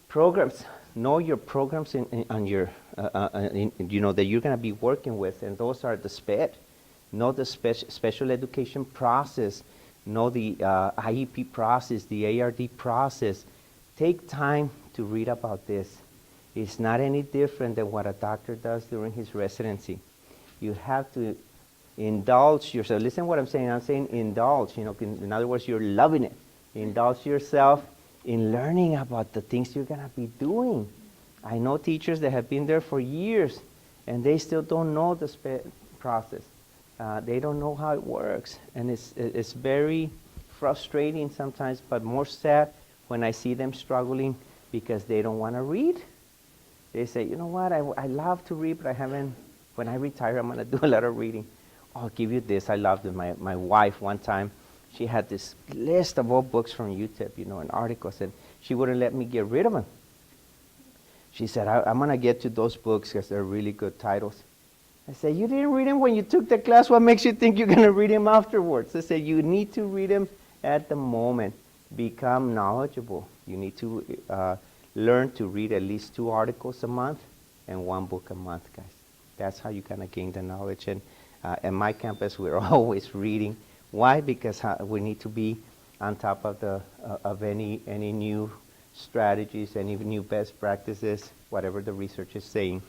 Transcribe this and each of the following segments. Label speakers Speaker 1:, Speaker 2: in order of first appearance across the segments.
Speaker 1: Programs. Know your programs on your, that you're going to be working with, and those are the SPED. Know the special education process. Know the IEP process, the ARD process. Take time to read about this. It's not any different than what a doctor does during his residency. You have to indulge yourself. Listen to what I'm saying. I'm saying indulge. In other words, you're loving it. Indulge yourself in learning about the things you're going to be doing. I know teachers that have been there for years, and they still don't know the process. They don't know how it works. And it's very frustrating sometimes, but more sad when I see them struggling because they don't want to read. They say, you know what, I love to read, but I haven't, when I retire, I'm going to do a lot of reading. I'll give you this. I loved it. My wife, one time, she had this list of all books from UTEP, and articles, and she wouldn't let me get rid of them. She said, I'm going to get to those books because they're really good titles. I said, you didn't read them when you took the class. What makes you think you're going to read them afterwards? I said, you need to read them at the moment. Become knowledgeable. You need to learn to read at least 2 articles a month and 1 book a month, guys. That's how you kind of gain the knowledge. And at my campus, we're always reading. Why? Because we need to be on top of any new strategies, any new best practices, whatever the research is saying.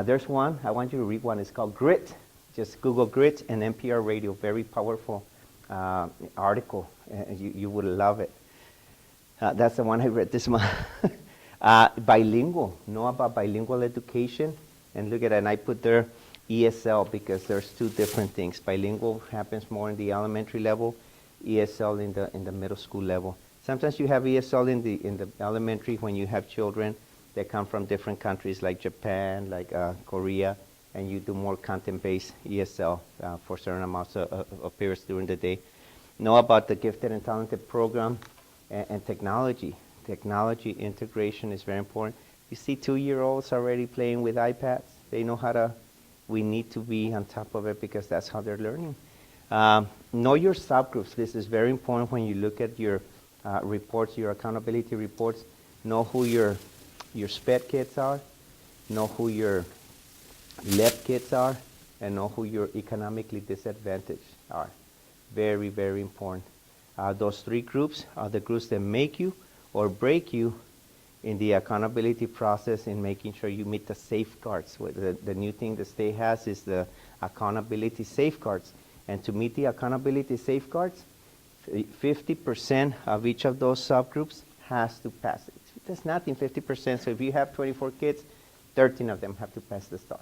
Speaker 1: There's one. I want you to read one. It's called Grit. Just Google Grit and NPR Radio. Very powerful article. You would love it. That's the one I read this month. Bilingual. Know about bilingual education. And look at that. And I put there ESL because there's 2 different things. Bilingual happens more in the elementary level. ESL in the middle school level. Sometimes you have ESL in the elementary when you have children that come from different countries like Japan, like Korea, and you do more content-based ESL for certain amounts of periods during the day. Know about the Gifted and Talented program and technology. Technology integration is very important. You see 2-year-olds already playing with iPads. They know how to, we need to be on top of it because that's how they're learning. Know your subgroups. This is very important when you look at your reports, your accountability reports. Know who your SPED kids are, know who your LEP kids are, and know who your economically disadvantaged are. Very, very important. Those 3 groups are the groups that make you or break you in the accountability process in making sure you meet the safeguards. The new thing the state has is the accountability safeguards. And to meet the accountability safeguards, 50% of each of those subgroups has to pass it. That's nothing, 50%. So if you have 24 kids, 13 of them have to pass the STAR,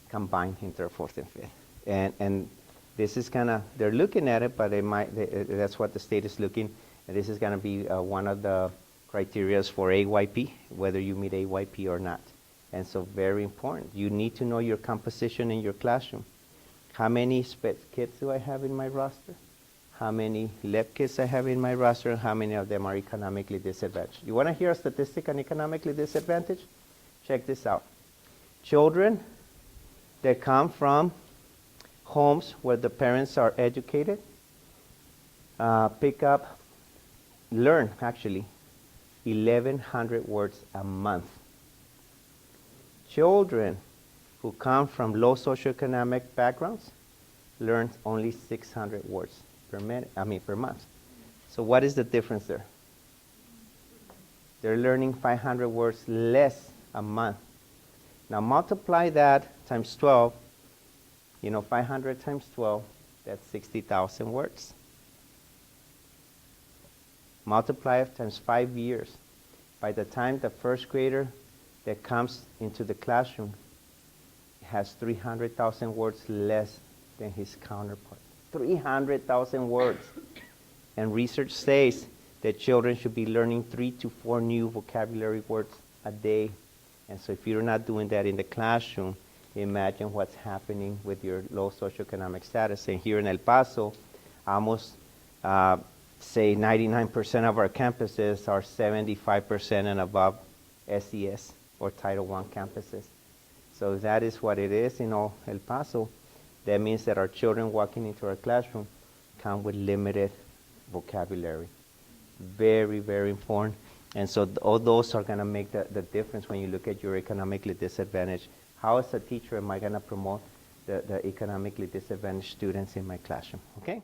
Speaker 1: combined in 3rd, 4th, and 5th. And this is kind of, they're looking at it, but that's what the state is looking. And this is going to be one of the criteria for AYP, whether you meet AYP or not. And so very important. You need to know your composition in your classroom. How many SPED kids do I have in my roster? How many LEP kids I have in my roster, and how many of them are economically disadvantaged. You want to hear a statistic on economically disadvantaged? Check this out. Children that come from homes where the parents are educated learn 1,100 words a month. Children who come from low socioeconomic backgrounds learn only 600 words per month. So what is the difference there? They're learning 500 words less a month. Now multiply that times 12. 500 times 12, that's 60,000 words. Multiply it times 5 years. By the time the 1st grader that comes into the classroom has 300,000 words less than his counterpart. 300,000 words. And research says that children should be learning 3 to 4 new vocabulary words a day. And so if you're not doing that in the classroom, imagine what's happening with your low socioeconomic status. And here in El Paso, almost say 99% of our campuses are 75% and above SES or Title I campuses. So that is what it is in all El Paso. That means that our children walking into our classroom come with limited vocabulary. Very, very important. And so all those are going to make the difference when you look at your economically disadvantaged. How, as a teacher, am I going to promote the economically disadvantaged students in my classroom? Okay?